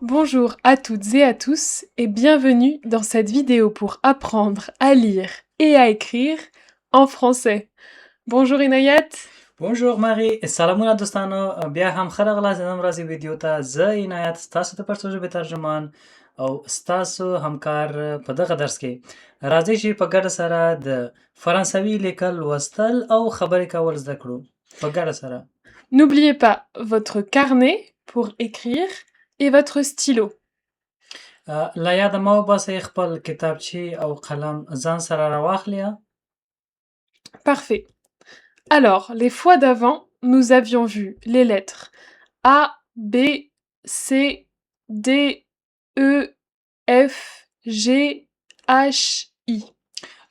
Bonjour à toutes et à tous et bienvenue dans cette vidéo pour apprendre à lire et à écrire en français. Bonjour Inayat. Bonjour Marie سلامونه دوستانو بیا هم ښه راغلاست نن ورځې ویډیو ته زه عنایت ستاسو د پښتو ژبې ترجمان او ستاسو همکار په دغه درس کې راځئ چې په ګډه سره د فرانسوي لیکل لوستل او خبرې کول زده کړو په ګډه سره. N'oubliez pas votre carnet pour écrire et votre stylo. له یاده مه وباسئ خپل کتابچې او قلم ځان سره راواخلئ. Parfait. Alors, les fois d'avant, nous avions vu les lettres A, B, C, D, E, F, G, H, I.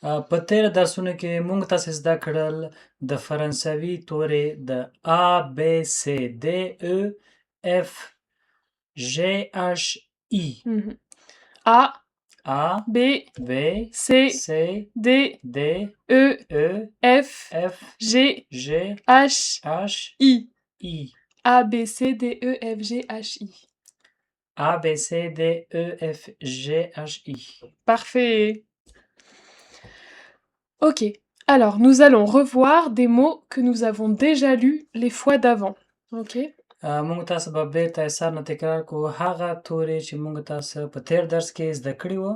په تیر درسونو کې موږ تاسو زده کړل د فرانسوي تورې د A B C D E F G H I. A, A B, B C, C D, D E, E F, F G, G H, H I. I. A, B, C, D, E, F, G, H, I. A B C D E F G H I. Parfait. Ok, alors nous allons revoir des mots que nous avons déjà lus les fois d'avant. Ok. موږ تاسو به بیرته احسان تکرار کوو هغه تورې چې موږ تاسو په تیر درس کې زده کړي وو.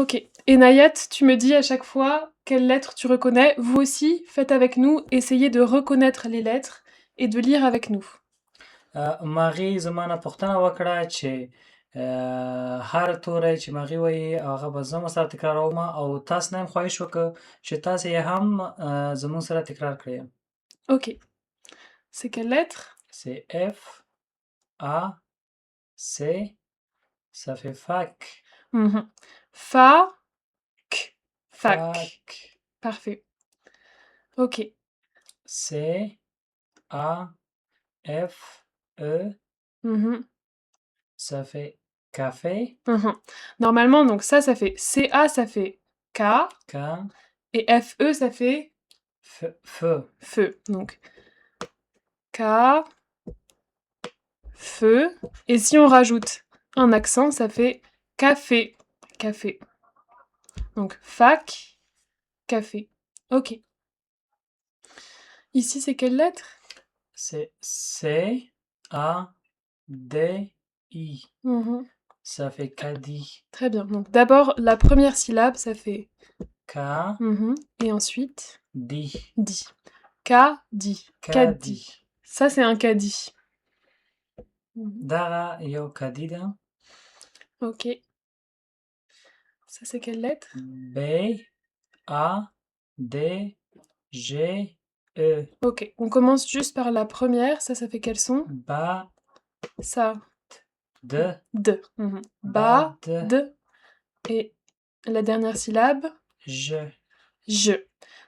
Ok. Et Nayat, tu me dis à chaque fois quelle lettre tu reconnais. Vous aussi, faites avec nous, essayez de reconnaître les lettres et de lire avec nous. ماغي زما نه پوښتنه وکړه چې هر توری چې ماغي وایي هغه به زه سره تکراروم او تاسو نه هم خواهش وکړه چې تاسو یې هم زموږ سره تکرار کړئ. Ok. C'est quelle lettre? C'est F A C. Ça fait fac. Fa, k, fac. Fac. Parfait. Ok. C A F E. Ça fait café. Normalement, donc ça fait CA, ça fait K. K. Et FE, ça fait Feu. feu. Donc K, feu. Et si on rajoute un accent, ça fait café. Café. Donc fac, café. Ok. Ici, c'est quelle lettre? C'est C A D I. Ça fait caddie. Très bien. Donc d'abord, la première syllabe, ça fait K. Et ensuite Di. Di. Caddie. Caddie. Ça, c'est un caddie. Dara yo kadida. Ok. Ça, c'est quelle lettre? B A D G E. Ok. On commence juste par la première. Ça fait quel son? Ba. Ça. De. De. Ba. De. De. Et la dernière syllabe? Je. Je.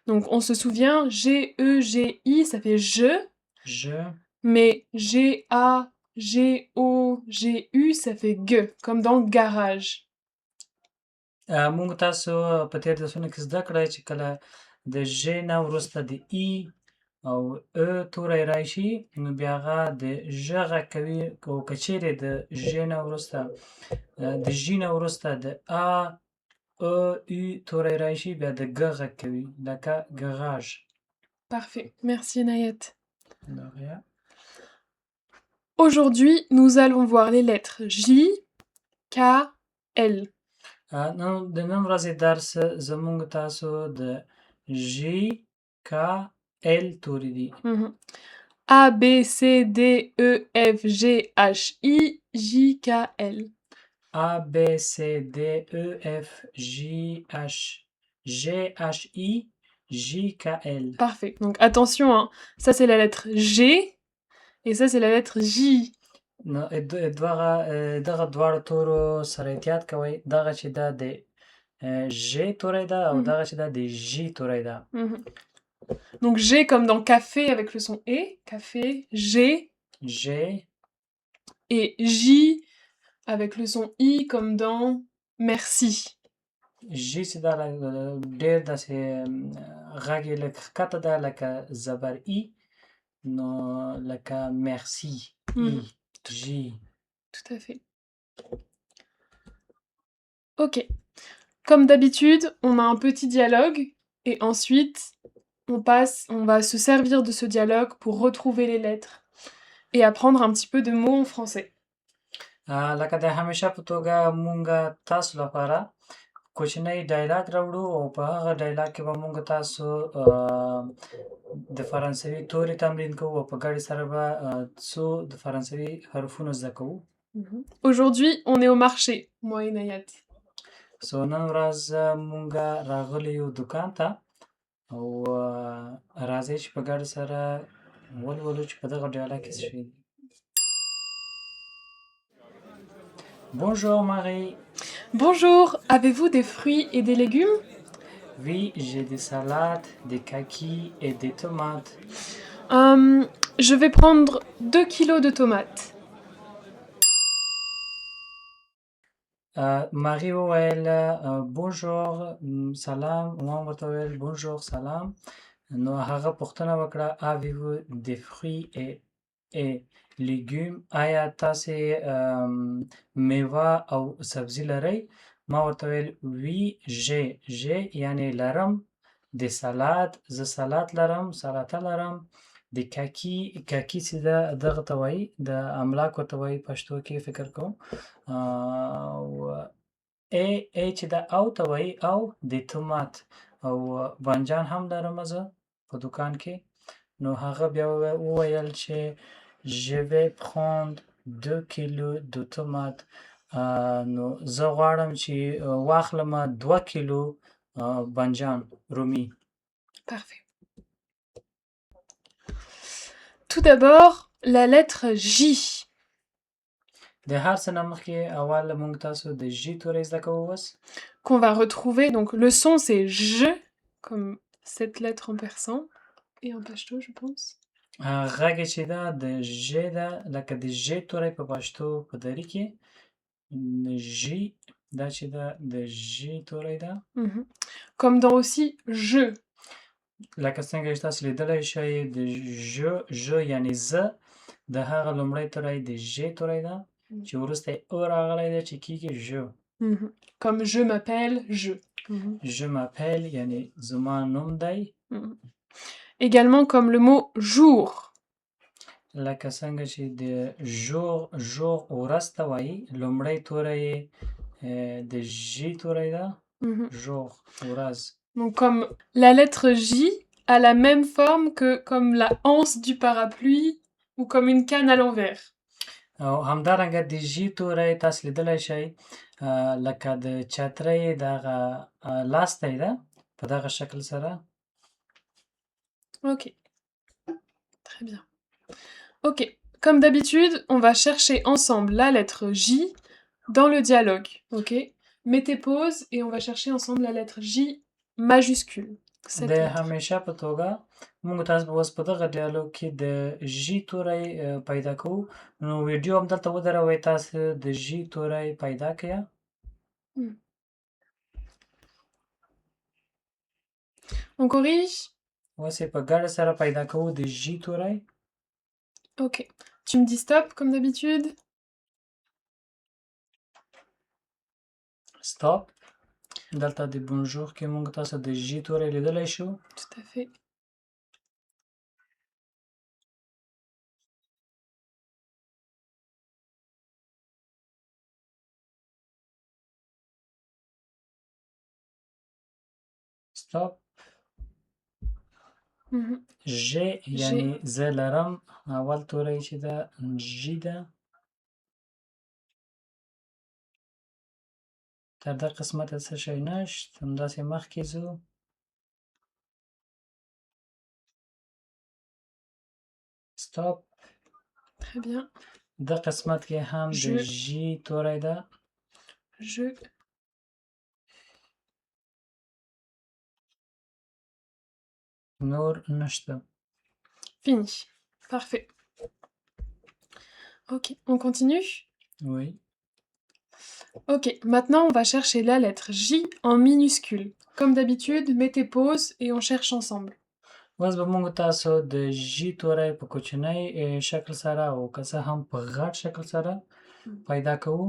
Donc on se souvient, G, E, G, I, ça fait je. Je. Mais G, A, G, O, G, U, ça fait G, comme dans garage. موږ تاسو په تیر درسونو کې زده کړی چې کله د ژ نه وروسته د ای او ا توری راشي نو بیا هغه د ژ غږ کوي او که چیرې د ژ نه وروسته د ژ نه وروسته د ا ا ای توری راشي بیا د ګ غږ کوي لکه ګغاژ. Parfait. Merci Nayet. De rien. Aujourd'hui, nous allons voir les lettres J, K, L. د نن ورځې درس زموږ تاسو د ژ ک ال توري دي. A, B, C, D, E, F, G, H, I, J, K, L. A, B, C, D, E, F, J, H, G, H, I, J, K, L. Parfait. Donc attention, hein. Ça c'est la lettre G et ça c'est la lettre J. نو دغه دواړه تورو سره احتیاط کوئ دغه چې دا د ژ توری ده او دغه چې دا د ژ توری ده. Donc G comme dans café avec le son E, café, G. G. Et J avec le son I comme dans merci. ژ چې دا ډېر داسې غږ یې لږ ښکته ده لکه زبر ای نو لکه مرسی ای ژ. tout à fait. OK. Comme d'habitude, on a un petit dialogue et ensuite on va se servir de ce dialogue pour retrouver les lettres et apprendre un petit peu de mots en français. لکه د همیشه په توګه مونږ تاسو لپاره کوچنی ډایلاګ راوړو او په هغه ډایلاګ کې به مونږ تاسو د فرانسوي توري تمرین کوو او په ګډې سره به څو د فرانسوي حرفونه زده کوو. Aujourd'hui, on est au marché, moi et Nayat. نن ورځ مونږ راغلي یو دوکان ته او راځئ چې په ګډه سره ولولو چې په دغه ډایلاګ کې څه شوي دي. Bonjour Marie. Bonjour, avez-vous des fruits et des légumes? Oui, j'ai des salades, des kakis et des tomates. Je vais prendre 2 kilos de tomates. Marie وویل bonjour سلام، ما ورته وویل bonjour سلام. نو هغه پوښتنه وکړه avez-vous des fruits et légumes، آیا تاسې میوه او سبزي لرئ؟ ما ورته ویل oui j'ai یعنی لرم، د سلاد زه سلاد لرم، سلاته لرم، د کاکی چې ده دغه ته وایي د املاک ورته وایي پښتو کې فکر کوم، او ای چې ده او ته وایي او د تومات او بانجان هم لرم زه په دوکان کې. نو هغه بیا وویل چې je vais prendre 2 kilos de tomates، نو زه غواړم چې واخلم 2 کیلو بانجان رومي. Parfait. Tout d'abord, la lettre J. د هر څه نه مخکې اول موږ تاسو د ژ توری زده کوو اوس. Qu'on va retrouver, donc le son c'est J, comme cette lettre en persan, et en pashto je pense. غږ چې ده د ژ ده لکه د ژ توری په پښتو په دري کې ژ دا چې ده د ژ توری ده. Comme dans aussi je. لکه څنګه چې تاسو لیدلی شئ د ژ یعنی زه د هغه لومړی توری د ژ توری ده چې وروسته یې او راغلی ده چې کېږي ژ. Comme je m'appelle je. Je m'appelle یعنی زما نوم دی. Également comme le mot jour. لکه څنګه چې د ژوغ ورځ ته وایي لومړی توری یې د ژ توری ده ژوغ ورځ. Donc comme la lettre J a la même forme que comme la anse du parapluie ou comme une canne à l'envers. او همدارنګه د ژ توری تاسو لیدلی شئ لکه د چترۍ دغه لاستی ده په دغه شکل سره. Ok, très bien. Ok, comme d'habitude, on va chercher ensemble la lettre J dans le dialogue. Ok, mettez pause et on va chercher ensemble la lettre J majuscule. د همیشه په توګه موږ تاسو به اوس په دغه ډیالوګ کې د ژ توری پیدا کوو. نو ویډیو هم دلته ودروئ، تاسو د ژ توری پیدا کړئ. On corrige. اوس یې په ګډه سره پیدا کوو د ژ توری. Ok, tu me dis stop comme d'habitude. Stop. دلته د بونژور کې موږ تاسو د ژ توری لیدلی شو. Tout à fait. Stop. ژ یعنی زه لرم، اول توری چې ده ژ ده. تر دغه قسمته څه شی نشت، همداسې مخکې ځو. Stop. Très bien. د قسمت کې هم د ژ توری ده. Je. نور نشته. Fini. Parfait. Ok, on continue? Oui. Ok, maintenant on va chercher la lettre J en minuscule. Comme d'habitude, mettez pause et on cherche ensemble. اوس به موږ تاسو د ژ توری په کوچنی شکل سره او که څه هم په غټ شکل سره پیدا کوو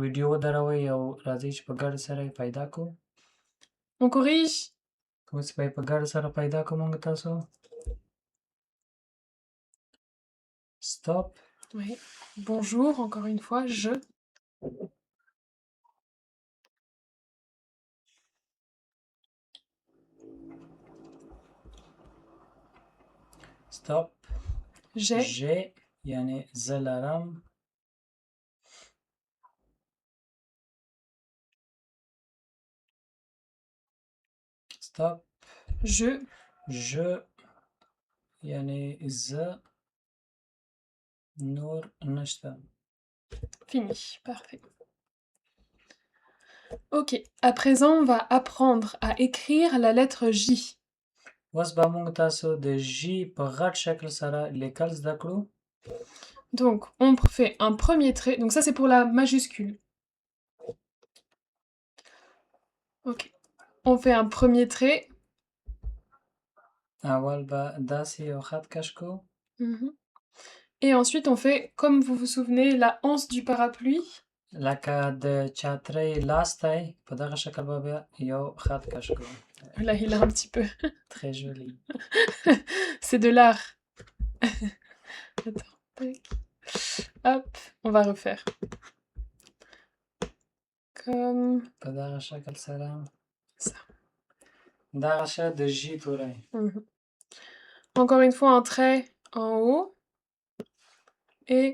ویډیو ودروئ او راځئ چې په ګډه سره یې پیدا کوو. On corrige? اوس به یې په ګډه سره پیدا کوو موږ تاسو. Stop. Oui. Bonjour, encore une fois, je. Stop. J'ai. J'ai یعنی زه لرم. Stop. Je. Je یعنی زه نور نشته. Fini. Parfait. Ok. À présent, on va apprendre à écrire la lettre J. اوس به موږ تاسو د ژ په غټ شکل سره لیکل زده کړو. Donc, on fait un premier trait. Donc ça, c'est pour la majuscule. Ok. On fait un premier trait. اول به داسې یو خط کش کړو. Et ensuite, on fait, comme vous vous souvenez, la anse du parapluie. لکه د چترۍ لاستی په دغه شکل به بیا یو خط کش کړو. Là, il a un petit peu. Très joli. C'est de l'art. Attends. Tac. Hop, on va refaire. Comme په دغه شکل سره. ça. دغه شه د ژ توری. Encore une fois, un trait en haut. Et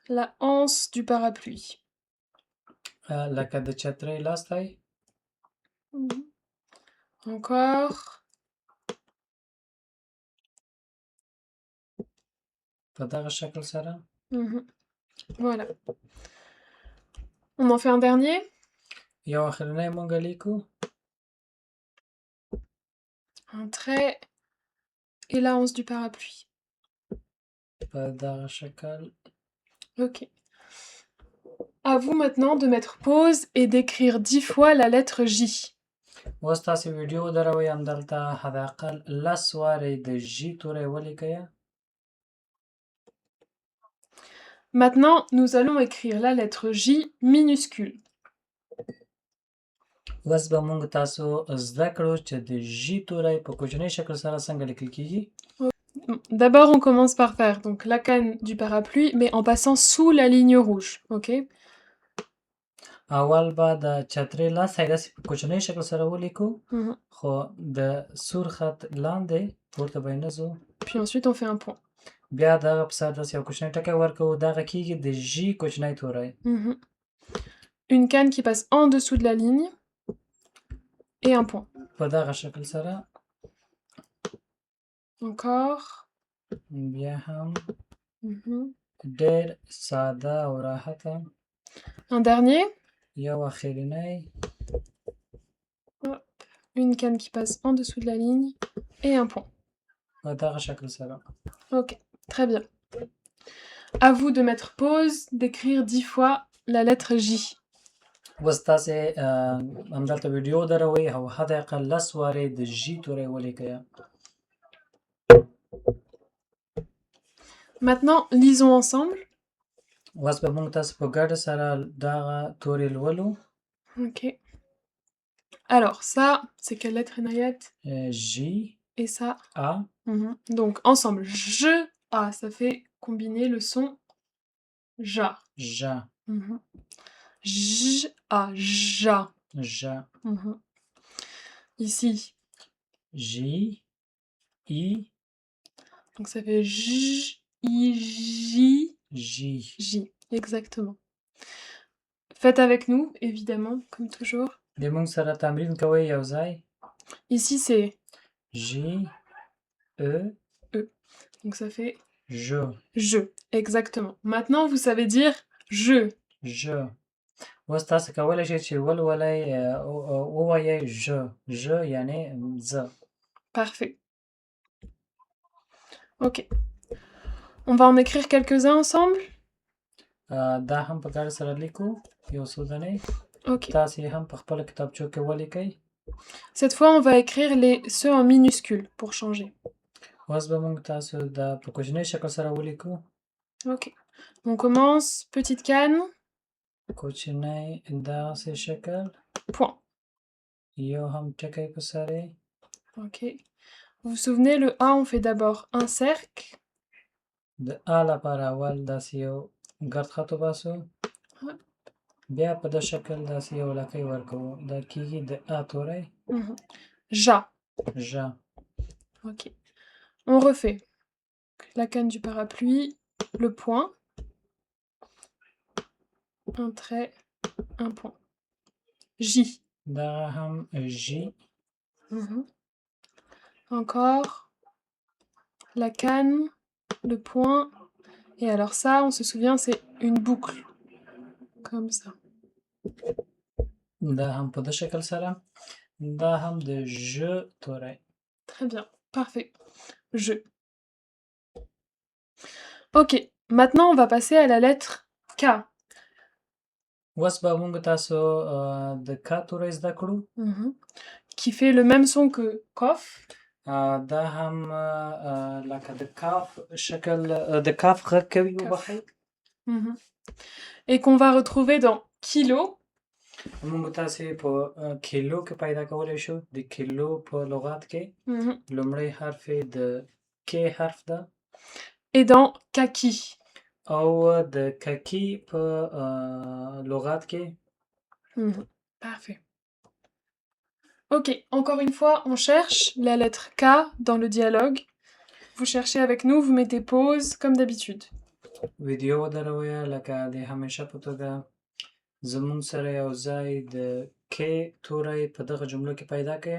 la anse du parapluie. لکه د چترۍ لاستی. Encore. په دغه شکل سره. Voilà. On en fait un dernier. یو اخرنی مونږ لیکو. Un trait et la anse du parapluie. په دغه شکل. Ok. À vous maintenant de mettre pause et d'écrire 10 fois la lettre J. اوس تاسو ویډیو دروي همدلته حداقل 10 وارې د ژ توری ولیکئ. Maintenant, nous allons écrire la lettre J minuscule. اوس به موږ تاسو زده کړو چې د ژ توری په کوچني شکل سره څنګه لیکل کیږي. D'abord, on commence par faire donc la canne du parapluie, mais en passant sous la ligne rouge, ok? اول به د چترۍ لاستی داسې په کوچني شکل سره ولیکو. خو د سور خط لاندې پورته به یې نه ځو. Puis ensuite, on fait un point. بیا دغه په سر داسې یو کوچنی ټکی ورکوو. دغه کیږي د ژ کوچنی توری. Une canne qui passe en dessous de la ligne et un point. په دغه شکل سره. Encore. بیا هم ډېر ساده او راحته. Un dernier. یو اخرنی. Une canne qui passe en dessous de la ligne et un point. په دغه شکل سره. Ok, très bien. À vous de mettre pause, d'écrire 10 fois la lettre J. اوس تاسې همدلته ویډیو دروئ او حداقل 10 وارې د ژ توری ولیکئ. Maintenant, lisons ensemble. اوس به موږ تاسو په ګډه سره دغه توری لولو. Ok. Alors, ça, c'est quelle lettre, Inayat? J. Et ça? A. Donc, ensemble, je, A, ça fait combiner le son ja. Ja. J, A, ja. Ja. Ici. J, I. Donc, ça fait J, I, J. J. J, exactement. Faites avec nous, évidemment, comme toujours. د موږ سره تمرین کوئ یو ځای. Ici, c'est J, E. E. Donc, ça fait Je. Je, exactement. Maintenant, vous savez dire je. Je. اوس تاسو کولی شئ چې ولولئ ووایئ je. Je یعنی زه. Parfait. Ok. On va en écrire quelques-uns ensemble. دا هم په ګډه سره لیکو. یو څو دانې. Ok. تاسې هم په خپله کتابچو کې ولیکئ. Cette fois, on va écrire ceux en minuscules pour changer. اوس به موږ تاسو دا په کوچني شکل سره ولیکو. Ok. On commence, petite canne, کوچنی دغسې شکل point. یو هم ټکی په سر یې. Ok. Vous vous souvenez, le A, on fait d'abord un cercle. د A لپاره اول داسې یو ګرد خط وباسو، Hop. بیا په دې شکل داسې یو لکۍ ورکوو. دا کېږي د A توری. Mhm. Ja. ژ. Ok. On refait. La canne du parapluie, le point. Un trait, un point. J. دغه هم ژ. Mhm. Encore. La canne, le point. Et alors ça, on se souvient, c'est une boucle. Comme ça. دا هم په دې شکل سره. دا هم د ژ توری. Très bien. Parfait. Je. Ok. Maintenant, on va passer à la lettre K. اوس به موږ تاسو د ک توری زده کړو. Mhm. Qui fait le même son que kof. دا هم لکه د کاف شکل د کاف غږ کوي. وبخئ. Mhm. Et qu'on va retrouver dans kilo. موږ تاسې په کیلو کې پیدا کولی شو. د کیلو په لغات کې Mhm. لومړی حرف یې د ک حرف ده. Et dans kaki. او د ککی په لغات کې. Mhm. Parfait. Ok, encore une fois, on cherche la lettre K dans le dialogue. Vous cherchez avec nous, vous mettez pause, comme d'habitude. ویډیو ودروئ لکه د همیشه په توګه زموږ سره یو ځای د ک توری په دغه جملو کې پیدا کړئ.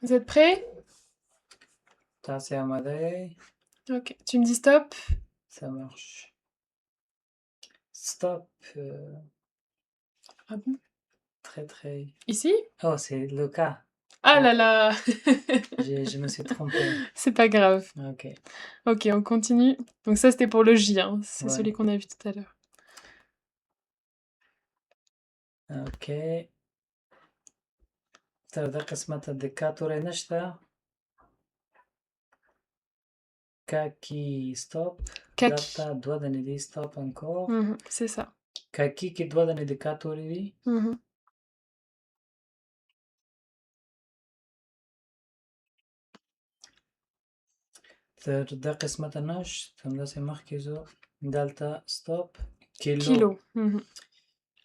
Vous êtes prêts? تاسې آماده یئ؟ Ok, tu me dis stop. Ça marche. Stop. Ah bon? Très très. Ici? Oh, c'est le cas. Ah là là. Je me suis trompé. C'est pas grave. Ok. Ok, on continue. Donc ça, c'était pour le J, hein. C'est Ouais. celui qu'on a vu tout à l'heure. Ok. تر دې قسمته د کا توری نشته. کاکی stop. Kaki. دلته دوه دانې دي. stop encore. Mhm, c'est ça. کاکی کې دوه دانې د کا توری دي. Mhm. تر دې قسمته نشت. همداسې مخکې ځو. دلته stop. کیلو. Kilo. Mhm.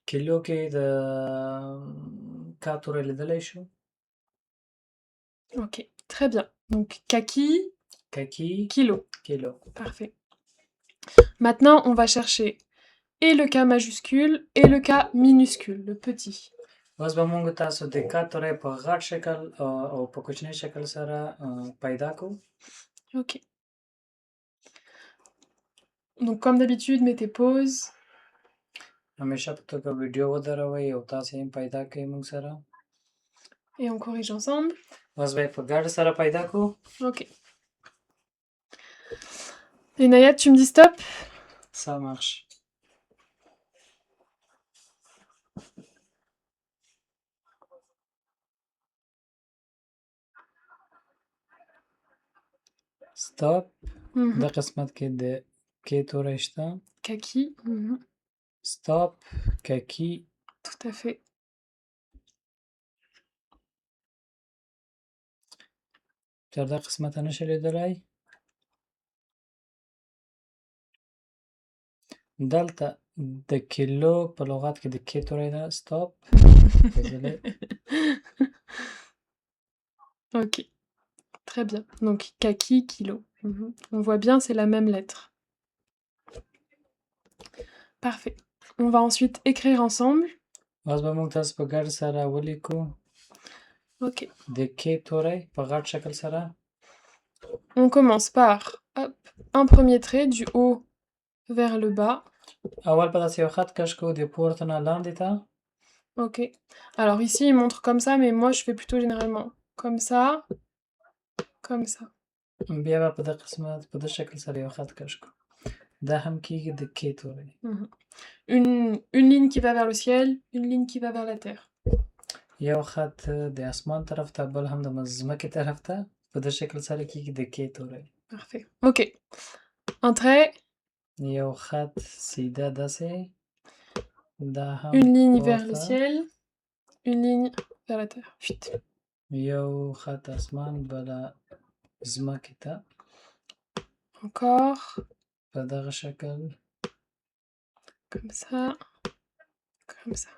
کیلو کې د کا توری لیدلی شو. Ok, très bien. Donc kaki, ککی. kilo. کیلو. Parfait. Maintenant, on va chercher et le K majuscule et le K minuscule, le petit. اوس به موږ تاسو د کا توری په غټ شکل او په کوچني شکل سره پیدا کوو. Ok. Donc comme d'habitude, mettez pause. همیشه په توګه ویډیو ودروئ او تاسې هم پیدا کړئ موږ سره. Et on corrige ensemble. اوس به یې په ګډه سره پیدا کوو. Ok. Et Nayat, tu me dis stop? Ça marche. Stop. Mhm. دا قسمت کې د کې توری شته. Kaki. Mhm. Stop. ککی. Tout à fait. تر دا قسمته نشئ لیدلی. دلته د کیلو په لغات کې د کې توری ده. stop. Désolé. Ok. Très bien. Donc kaki, kilo. Mhm. On voit bien, c'est la même lettre. Parfait. On va ensuite écrire ensemble. اوس به موږ تاسو په ګډه سره ولیکو Ok. د کې توری په غټ شکل سره. On commence par hop, un premier trait du haut vers le bas. اول به داسې یو خط کش کوو د پورته نه لاندې ته. Ok. Alors ici, il montre comme ça, mais moi, je fais plutôt généralement comme ça, comme ça. بیا به په دې قسمت په دې شکل سره یو خط کش کوو. دا هم کېږي د کې توری. Mhm. Une ligne qui va vers le ciel, une ligne qui va vers la terre. یو خط د اسمان طرف ته، بل هم د ځمکې طرف ته. په دې شکل سره کېږي د کې توری. Parfait. Ok. Un trait, یو خط سیده داسې دا هم une ligne vers le پورته ciel, une ligne vers la terre. Chut. یو خط اسمان بله ځمکې ته Encore, په دغه شکل comme ça, comme ça.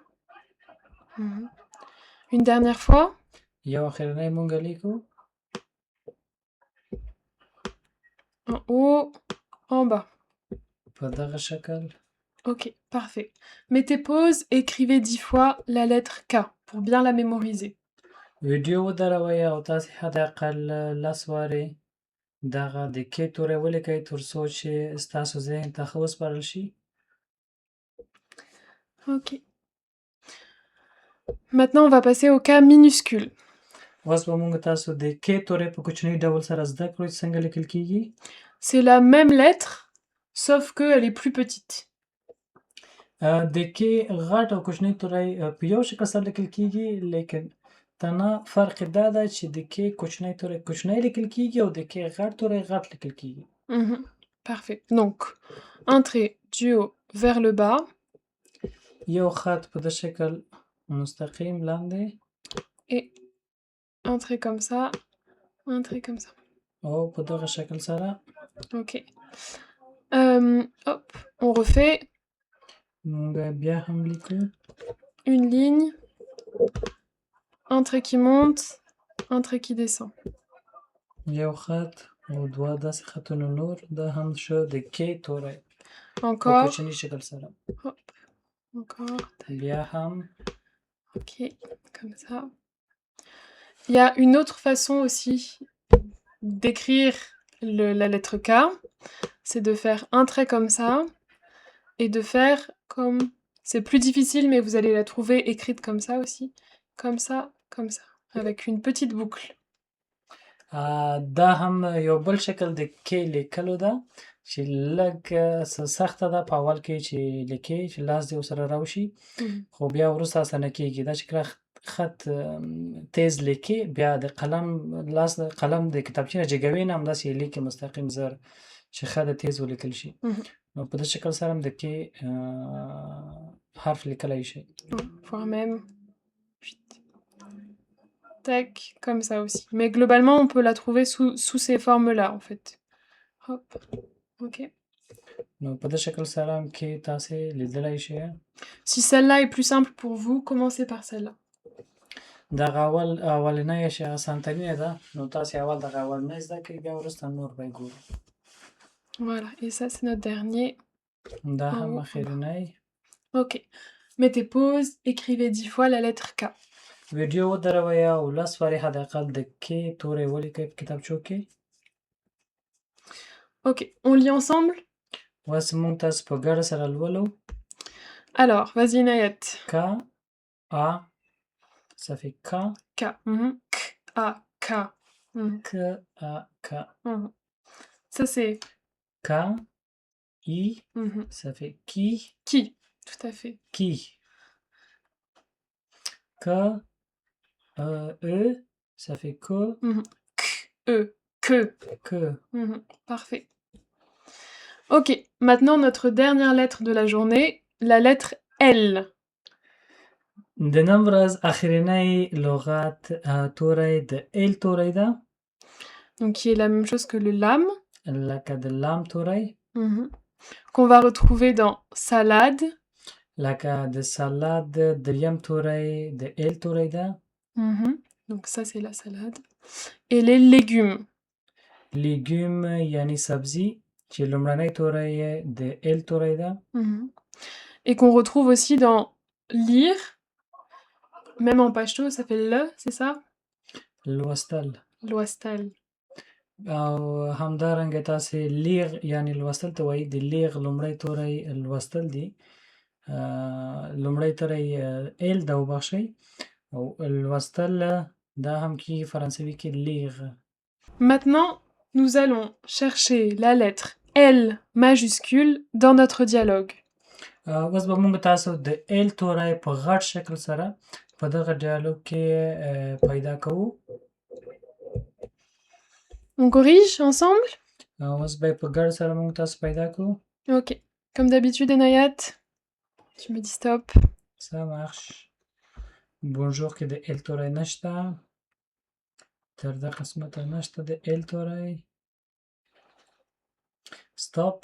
Une dernière fois, یو اخرنی مونږ لیکو en haut, en bas. په دغه شکل Ok, parfait. Mettez pause, écrivez 10 fois la lettre K pour bien la mémoriser. ویډیو ودروئ او تاسې حداقل 10 وارې دغه د کې توری ولیکئ تر څو چې ستاسو ذهن ته ښه وسپارل شي. Ok. Maintenant, on va passer au K minuscule. اوس به موږ تاسو د کې توری په کوچني ډول سره زده کړو چې څنګه لیکل کیږي. C'est la même lettre, sauf qu'elle est plus petite. د کې غټ او کوچني توری په یو شکل سره لیکل کیږي، لیکن تنها فرق یې دا ده چې د کې کوچنی توری کوچنی لیکل کیږي او د کې غټ توری غټ لیکل کیږي. Parfait. Donc, un trait du haut vers le bas. یو خط په دې شکل مستقیم لاندې Et un trait comme ça, un trait comme ça. او په دغه شکل سره. Ok. Hop, on refait موږ بیا هم لیکو une ligne, un trait qui monte, un trait qui descend. یو خط او دوه داسې خطونه نور، دا هم شو د کې توری په Encore, کوچني شکل سره. hop, encore. بیا هم Ok, comme ça. Il y a une autre façon aussi d'écrire la lettre K, c'est de faire un trait comme ça et de faire comme... C'est plus difficile, mais vous allez la trouver écrite comme ça aussi. Comme ça, avec une petite boucle. دا هم یو بل شکل د کې لیکلو ده چې لږ سخته ده په اول کې چې لیکي چې لاس دې ورسره راوشي، خو بیا وروسته اسانه کېږي. دا چې کله خط تیز لیکي بیا د قلم لاس قلم د کتابچې نه جګوي نه همداسې یې لیکي مستقیم زر چې خط تیز ولیکل شي. نو په دې شکل سره هم د کې حرف لیکلی شي. Voire même... Tac, comme ça aussi. Mais globalement, on peut la trouver sous ces formes-là, en fait. Hop, ok. نو په دې شکل سره هم کې تاسې لیدلی شئ. Si celle-là est plus simple pour vous, commencez par celle-là. دغه اولنۍ چې اسانترینه ده، نو تاسې اول دغه اولنۍ زده کړئ بیا وروسته نور به یې ګورو. Voilà, et ça c'est notre dernier. دا هم اخرنۍ. Ok. Mettez pause, écrivez 10 fois la lettre K. ویډیو ودروئ او 10 وارې حداقل د کې توری ولیکئ په کتابچو کې. Ok, on lit ensemble? اوس موږ تاسو په ګډه سره لولو. Alors, vas-y Nayet. K, A, ça fait K. K. K, A, K. K, A, K. Ça c'est K, I, ça fait qui. Qui, tout à fait. Qui. K, E, ça fait que. K, E, que. Que. Parfait. Ok, maintenant notre dernière lettre de la journée, la lettre L. د نن ورځ اخرنۍ لغت توری د ال توری ده. Donc qui est la même chose que le lam. لکه د لام توری. Qu'on va retrouver dans salade. لکه د سالاد دریم توری د ال توری ده. Donc ça c'est la salade. Et les légumes. لیګوم یعنی سبزی چې لومړنی توری یې د ال توری ده. Et qu'on retrouve aussi dans lire. Même en pashto, ça fait le, c'est ça? لوستل. لوستل. او همدارنګه تاسې لیغ یعنی لوستل ته وایي. د لیغ لومړی توری لوستل دی. لومړی توری ال ده وبخښئ، او لوستل دا هم کېږي فرانسوي کې لیغ. Maintenant, nous allons chercher la lettre L majuscule dans notre dialogue. اوس به موږ تاسو د ال توری په غټ شکل سره په دغه ډیالوګ کې پیدا کوو. On corrige ensemble? اوس به په ګډ سره موږ تاسو پیدا کړو. Ok. Comme d'habitude, Enayat, tu me dis stop. Ça marche. Bonjour کې د ال توری نشته. تر دا قسمته نشته د ال توری. Stop.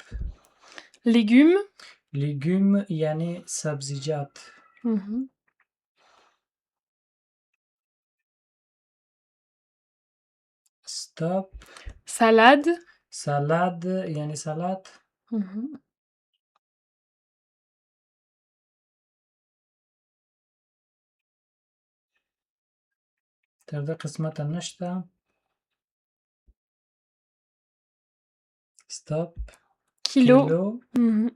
Légumes. Légumes یعنی سبزیجات. Mhm. Stop. Salade. سالاد یعنی سلاد. Mhm. تر دا قسمته نشته. Stop. Kilo. کیلو. Mhm.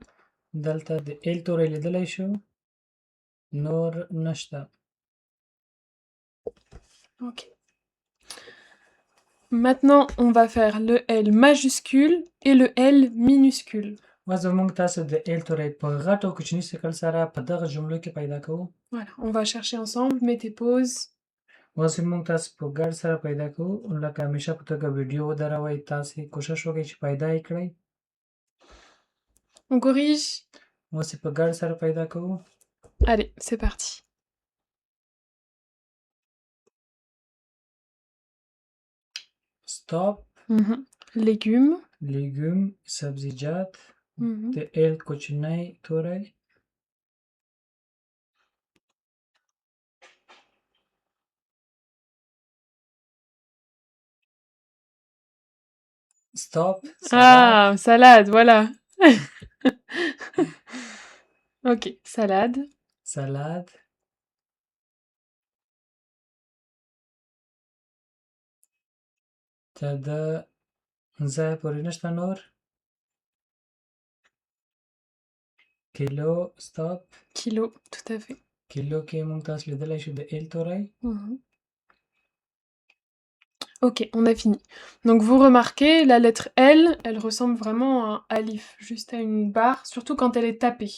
دلته د ال توری لیدلی شو. نور نشته. Ok. Maintenant, on va faire le L majuscule et le L minuscule. اوس به موږ تاسو د ال توری په غټ او کوچني شکل سره په دغه جملو کې پیدا کوو. Voilà, on va chercher ensemble. Mets tes pauses. اوس به موږ تاسو په ګډ سره پیدا کوو. لکه همیشه په توګه ویډیو ودروئ. تاسې کوشش وکړئ چې پیدا یې کړئ. On corrige. اوس یې په ګډ سره پیدا کوو. Allez, c'est parti. Stop. Mhm. Légumes. لیګوم سبزیجات. Mhm. د ال کوچنی توری. Stop. Ah, salade, voilà. Ok, salade. سلاد. تر د ځای پورې نشته نور. کیلو. Stop. Kilo, tout à fait. کیلو کې موږ تاسو لیدلی شو د ال توری. Mhm. Ok, on a fini. Donc vous remarquez, la lettre L, elle ressemble vraiment à un alif, juste à une barre, surtout quand elle est tapée.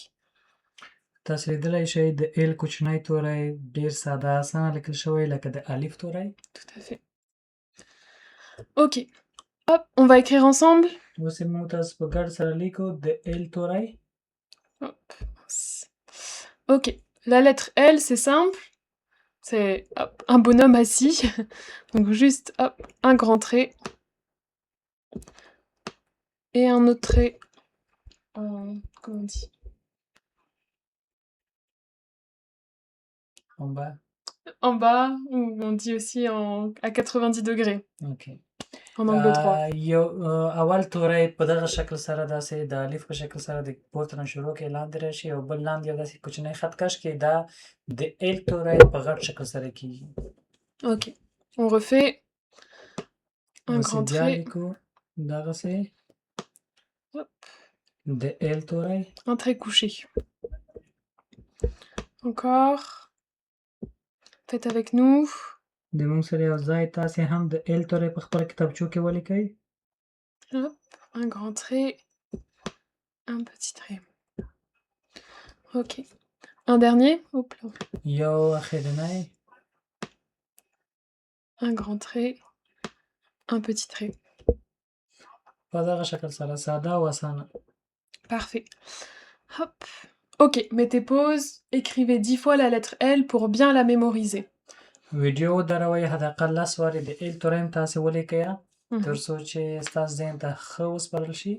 تاسو لیدلی شئ د ال کوچنی توری ډیر ساده اسانه لیکل شوی لکه د الف توری. Tout à fait. Ok. Hop, on va écrire ensemble. اوس یې موږ تاسو په ګډ سره لیکو د ال توری. Hop. Ok, la lettre L, c'est simple. C'est hop, un bonhomme assis. Donc juste hop, un grand trait. Et un autre trait. Comment on dit? En bas. En bas, ou on dit aussi à 90 degrés. Ok. En angle droit. یو اول توری په دغه شکل سره داسې د الف په شکل سره د پورته نه شروع کې لاندې راشي او بل لاندې یو داسې کوچنی خط کش کې دا د ال توری په غټ شکل سره کیږي. Ok, on refait un اوس grand بیا trait, لیکو دغسې Hop. د ال توری. un trait couché. Encore. Faites avec nous. د موږ سره یو ځای تاسې هم د ال توری په خپل کتابچو کې ولیکئ. Hop, un grand trait, un petit trait. Ok. Un dernier. Hop là. یو اخرنی. Un grand trait, un petit trait. په دغه شکل سره ساده او اسانه. Parfait. Hop. Ok, mettez pause. Écrivez 10 fois la lettre L pour bien la mémoriser. ویډیو ودروئ. حداقل 10 وارې د ال توری هم تاسې ولیکئ Mhm. تر څو چې ستاسو ذهن ته ښه وسپارل شي.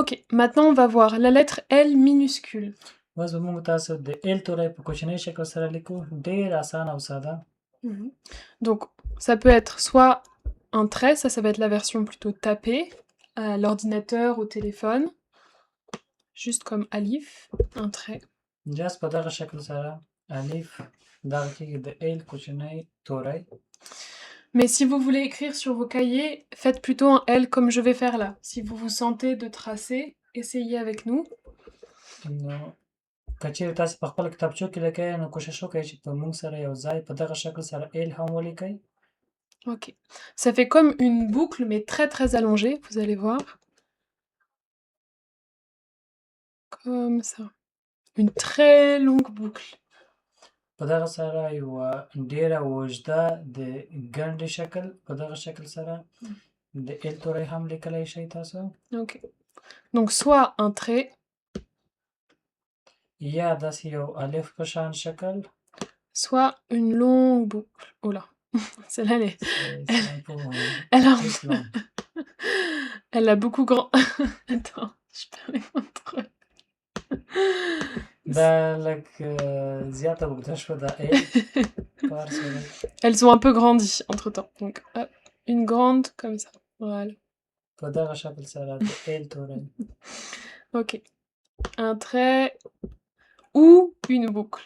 Ok, maintenant on va voir la lettre L minuscule. اوس به موږ تاسو د ال توری په کوچنی شکل سره لیکو. ډیر اسانه او ساده. Mhm. Donc, ça peut être soit un trait, ça va être la version plutôt tapée, à l'ordinateur, au téléphone, juste comme alif, un trait. جست په دغه شکل سره الف دغه کېږي د ال کوچنی توری. Mais si vous voulez écrire sur vos cahiers, faites plutôt un L comme je vais faire là. Si vous vous sentez de tracer, essayez avec nous. نو که چیرې تاسې په خپل کتابچو کې لیکئ نو کوشش وکړئ چې په موږ سره یو ځای په دغه شکل سره ال هم ولیکئ. Ok. Ça fait comme une boucle, mais très très allongée, vous allez voir. Comme ça. Une très longue boucle. په دغه سره یوه ډېره اوږده د ګنډې شکل په دغه شکل سره د ال توری هم لیکلی شئ تاسو. Ok. Donc soit un trait, یا داسې یو الف په شان شکل. soit une longue boucle. Oh là, celle-là, C'est un peu elle a... plus long. elle a beaucoup grand. Attends, je perds les contrôles. دا لږ زیاته اوږده شوه دا ال په هر صورت. Elles ont un peu grandi entre-temps. Donc, hop, une grande comme ça. Voilà. په دغه شکل سره د ال توری. Ok. Un trait ou une boucle.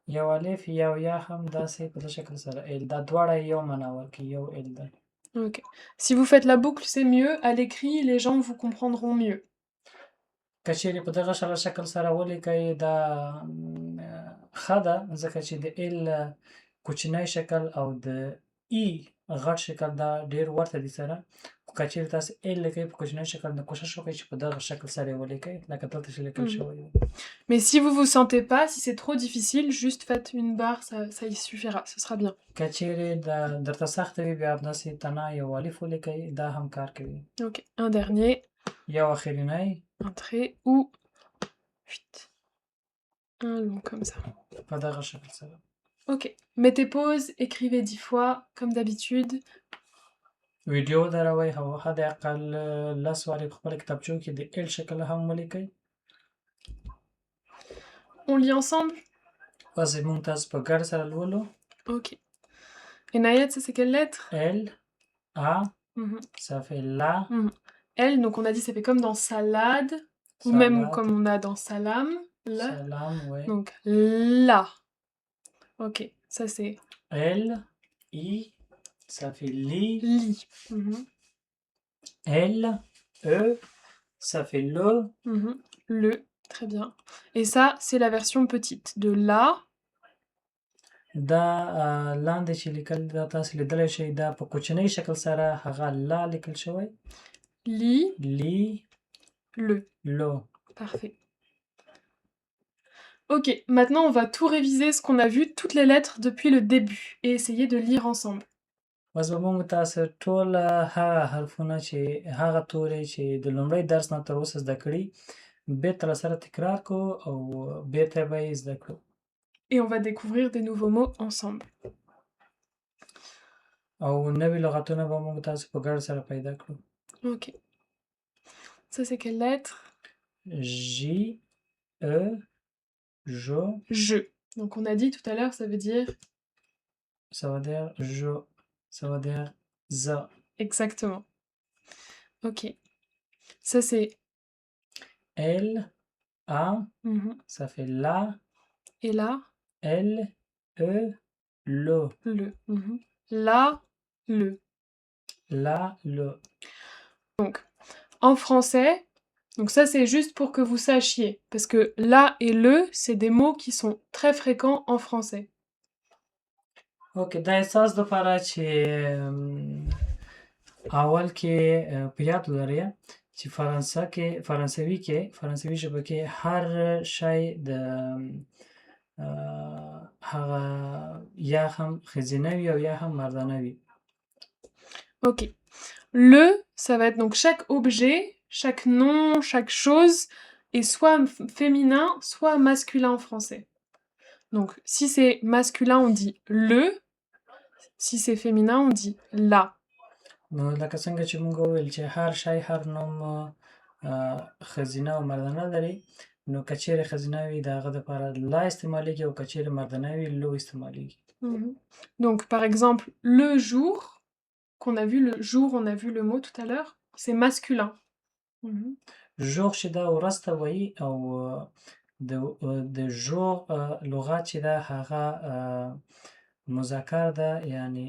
یو الف یا هم داسې په دې شکل سره ال دا دواړه یو معنا ورکوي یو ال ده. Ok. Si vous faites la boucle, c'est mieux. À l'écrit, les gens vous comprendront mieux. که چیرې په دغه شکل سره ولیکئ دا ښه ده ځکه چې د ال کوچنی شکل او د ای غټ شکل دا ډېر ورته دي سره. خو که چیرې تاسو ال لیکئ په کوچنی شکل نو کوشش وکړئ چې په دغه شکل سره یې ولیکئ لکه دلته چې لیکل شوی دی. Mais si vous vous sentez pas, si c'est trop difficile, juste faites une barre, ça y suffira, ce sera bien. که چیرې درته سخته وي بیا همداسې تنها یو الف ولیکئ دا هم کار کوي. Ok. Un dernier. یو اخرینی. Un trait ou un long comme ça. په دغه شکل سره. Ok. Mettez pause, écrivez 10 fois, comme d'habitude. ویډیو دروئ او حد اقل 10 وارې په خپله کتابچو کې د ال شکل هم ولیکئ. On lit ensemble? اوس موږ تاسو په ګډ سره لولو. Ok. Et Nayet, ça c'est quelle lettre? L, A, ça fait la. L, donc on a dit ça fait comme dans salade, ou même comme on a dans salam. La. Salam, ouais. Donc la. Ok, ça c'est L, I, ça fait li. Li. L, E, ça fait le. Le, très bien. Et ça, c'est la version petite de la. دا لاندې چې لیکل دا تاسو لیدلی شئ دا په کوچنۍ شکل سره هغه لا لیکل شوی. Li. Li. Le. Lo. Parfait. Ok, maintenant on va tout réviser ce qu'on a vu, toutes les lettres depuis le début, et essayer de lire ensemble. اوس به موږ تاسو ټول هغه حرفونه چې هغه توري چې د لومړي درس نه تر اوسه زده کړي بېرته له سره تکرار کړو او بېرته به یې زده کړو. Et on va découvrir des nouveaux mots ensemble. او نوې لغتونه به موږ تاسو په ګډه سره پیدا کړو. Ok. Ça c'est quelle lettre? J, E, Jo. Je. Donc on a dit tout à l'heure, ça veut dire... Ça veut dire Jo. Ça veut dire za. Exactement. Ok. Ça c'est... L, A. Ça fait la. Et là? L, E, lo. Le. La, le. La, le. Donc, en français, donc ça c'est juste pour que vous sachiez, parce que la et le, c'est des mots qui sont très fréquents en français. Ok, دا احساس دپاره چې اول کې په یاد ولرئ چې فرانسوي ژبه کې هر شی د هغه یا هم ښځینه وي او یا هم مردانه وي. Ok. Le, ça va être donc chaque objet, chaque nom, chaque chose est soit féminin, soit masculin en français. Donc, si c'est masculin, on dit le. Si c'est féminin, on dit la. نو لکه څنګه چې موږ وویل چې هر شی هر نوم ښځینه او مردانه لري نو که چیرې ښځینه وي د هغه دپاره لا استعمالیږي او که چیرې مردانه وي لو استعمالیږي. Donc, par exemple, le jour, qu'on a vu le jour, on a vu le mot tout à l'heure, c'est masculin. jour چې دا ورځ ته وایي او د jour لغت چې دا هغه مذکر ده یعنی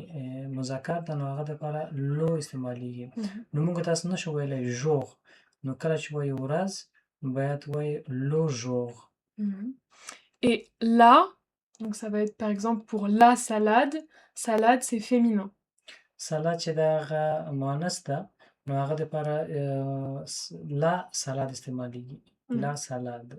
مذکر ده نو هغه دپاره لو استعمالیږي. نو موږ تاسو نشو ویلی jour نو کله چې وایي ورځ باید وایي le jour. Et la, donc ça va être par exemple pour la salade, salade c'est féminin. salade چې دا هغه مؤنث ده نو هغه دپاره لا salade استعمالیږي. la salade.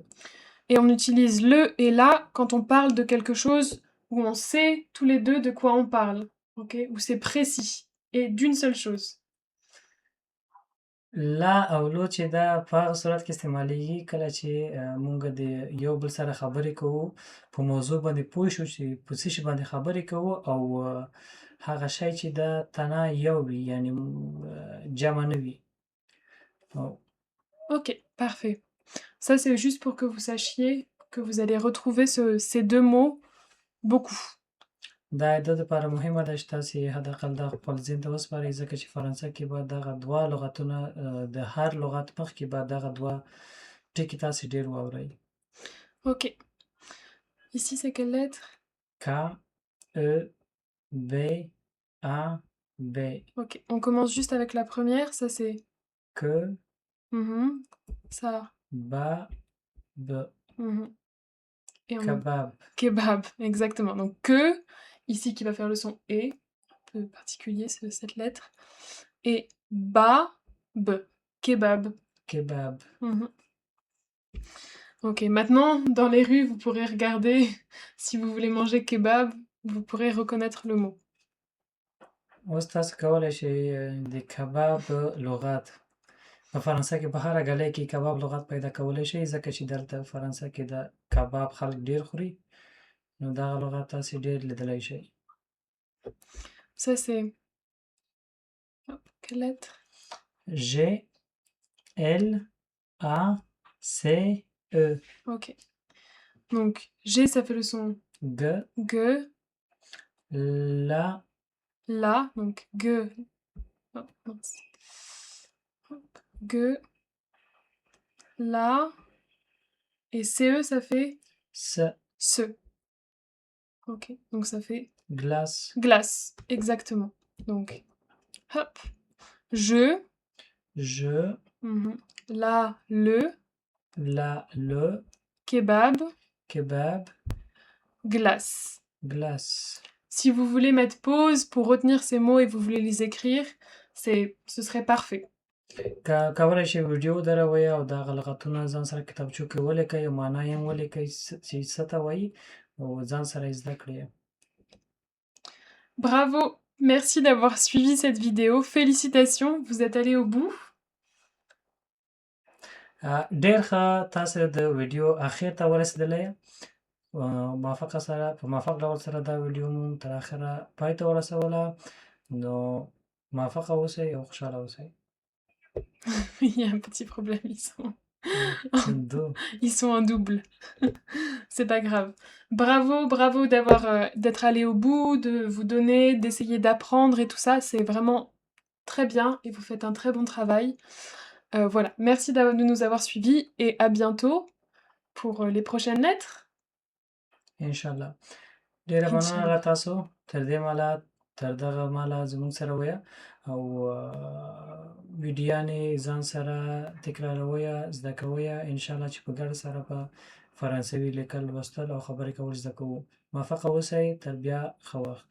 et on utilise le et la quand on parle de quelque chose où on sait tous les deux de quoi on parle, ok? Où c'est précis et d'une seule chose. لا او لو چې دا په هغه صورت کې استعمالیږي کله چې مونږ د یو بل سره خبرې کوو په موضوع باندې پوه شو چې په څه شي باندې خبرې کوو او هغه شی چې دا تنه یو وي یعنی جمع نه وي. Ok, parfait. Ça, c'est juste pour que vous sachiez que vous allez retrouver ces deux mots beaucoup. دا د لپاره مهمه ده چې تاسې حداقل دا خپل ذهن ته وسپارئ ځکه چې فرانسه کې به دغه دوه لغتونه د هر لغت مخکې به دغه دوه ټکي تاسې ډېر واورئ. Ok. Ici, c'est quelle lettre? K, E, B, A, B. Ok, on commence juste avec la première, ça c'est... Que, Mhm. Ça. ba, b. Mhm. Et on... Kebab. Kebab, exactement. Donc que, ici qui va faire le son E, un peu particulier cette lettre. Et ba, b. Kebab. Kebab. Mhm. Ok, maintenant, dans les rues, vous pourrez regarder si vous voulez manger kebab, vous pourrez reconnaître le mot. اوس تاسو کولی شئ د کباب لغت په فرانسه کې په هره ګلۍ کې کباب لغت پیدا کولی شئ ځکه چې دلته فرانسه کې د کباب خلک ډېر خوري نو دغه لغت تاسې ډېر لیدلی شئ. Ça c'est... Hop, quelle lettre? G, L, A, C, E. Ok. Donc G, ça fait le son G, G. La, La, donc G. Oh, mince. Hop, G. La. Et CE, ça fait S, se. Ok, donc ça fait glace, glace, exactement. Donc, hop, je. Je, La, le. La, le, Kebab, kebab, glace. glace. Si vous voulez mettre pause pour retenir ces mots et vous voulez les écrire, ce serait parfait. کولی شئ ویډیو دروئ او دغه لغتونه ځان سره کتابچو کې ولیکئ او معنا یې هم ولیکئ چې څه ته وایي او ځان سره یې زده کړئ. Bravo, merci d'avoir suivi cette vidéo. Félicitations, vous êtes allé au bout. ډېر ښه تاسو د ویډیو اخر ته ورسېدلی په موافق ډول سره دا ویډیو مو تر اخره پای ته ورسوله نو موفقه اوسئ او خوشحاله اوسئ. Il y a un petit problème, ils sont en double. C'est pas grave. Bravo, bravo d'être allé au bout, de vous donner, d'essayer d'apprendre et tout ça. C'est vraiment très bien et vous faites un très bon travail. Voilà, merci de nous avoir suivis et à bientôt pour les prochaines lettres. انشاءالله ډېره مننه له تاسو تر دې مهاله تر دغه مهاله زموږ سره ویه او ویډیویانې ځان سره تکرارویه زده کویه انشاءالله چې په ګډه سره په فرانسوي لیکل لوستل او خبرې کول زده کوو. موفقه اوسئ تر بیا ښه وخت.